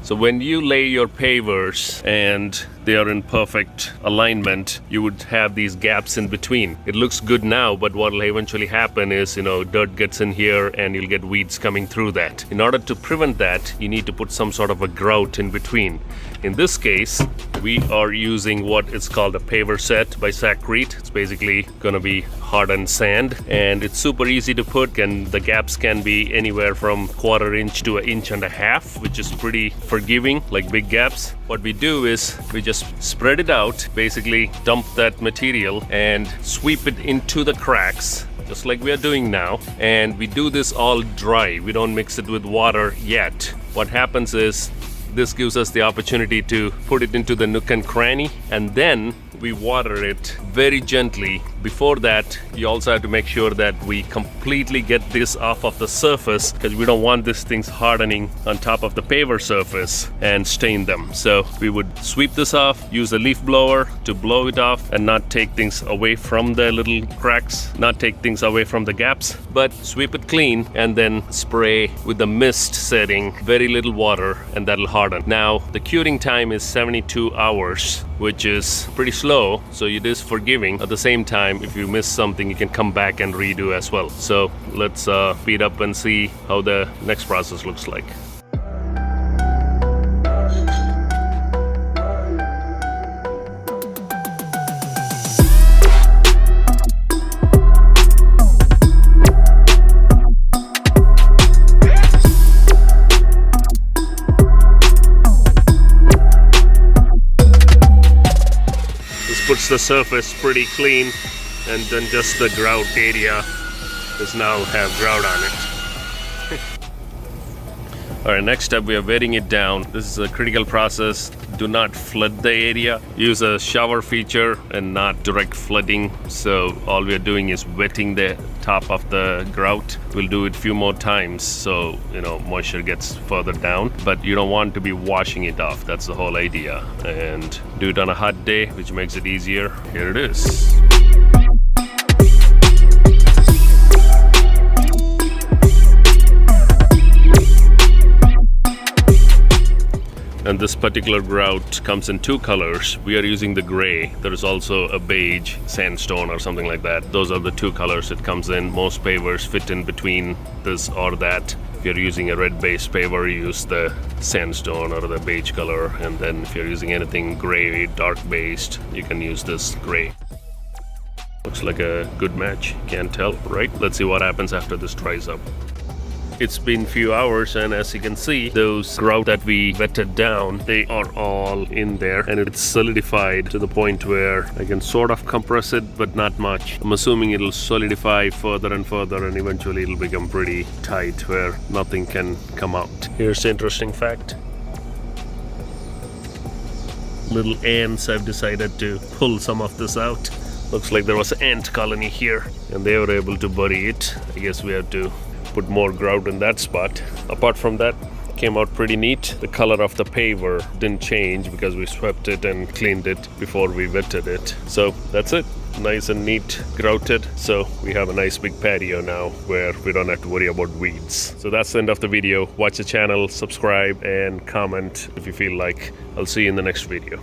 So when you lay your pavers and they are in perfect alignment, you would have these gaps in between. It looks good now, but what will eventually happen is, dirt gets in here and you'll get weeds coming through that. In order to prevent that, you need to put some sort of a grout in between. In this case, we are using what is called a paver set by Grout. It's basically gonna be hardened sand, and it's super easy to put, and the gaps can be anywhere from 1/4 inch to 1.5 inches, which is pretty forgiving, like big gaps. What we do is we just spread it out, basically dump that material and sweep it into the cracks, just like we are doing now. And we do this all dry. We don't mix it with water yet. What happens is this gives us the opportunity to put it into the nook and cranny, and then we water it very gently. Before that, you also have to make sure that we completely get this off of the surface, because we don't want these things hardening on top of the paver surface and stain them. So we would sweep this off, use a leaf blower to blow it off and not take things away from the little cracks, not take things away from the gaps, but sweep it clean and then spray with the mist setting, very little water, and that'll harden. Now, the curing time is 72 hours, which is pretty slow, so it is forgiving. At the same time, if you miss something, you can come back and redo as well. So let's speed up and see how the next process looks like. Puts the surface pretty clean, and then just the grout area does now have grout on it. Alright, next step, we are wetting it down. This is a critical process. Do not flood the area. Use a shower feature and not direct flooding. So all we are doing is wetting the top of the grout. We'll do it a few more times so moisture gets further down, but you don't want to be washing it off. That's the whole idea. And do it on a hot day, which makes it easier. Here it is. And this particular grout comes in 2 colors. We are using the gray. There is also a beige sandstone or something like that. Those are the 2 colors it comes in. Most pavers fit in between this or that. If you're using a red-based paver, use the sandstone or the beige color. And then if you're using anything gray, dark-based, you can use this gray. Looks like a good match. Can't tell, right? Let's see what happens after this dries up. It's been a few hours, and as you can see, those grout that we wetted down, they are all in there, and it's solidified to the point where I can sort of compress it, but not much. I'm assuming it'll solidify further and further, and eventually it'll become pretty tight where nothing can come out. Here's the interesting fact. Little ants have decided to pull some of this out. Looks like there was an ant colony here, and they were able to bury it. I guess we have to put more grout in that spot. Apart from that, came out pretty neat. The color of the paver didn't change because we swept it and cleaned it before we wetted it. So that's it. Nice and neat, grouted. So we have a nice big patio now where we don't have to worry about weeds. So that's the end of the video. Watch the channel, subscribe, and comment if you feel like. I'll see you in the next video.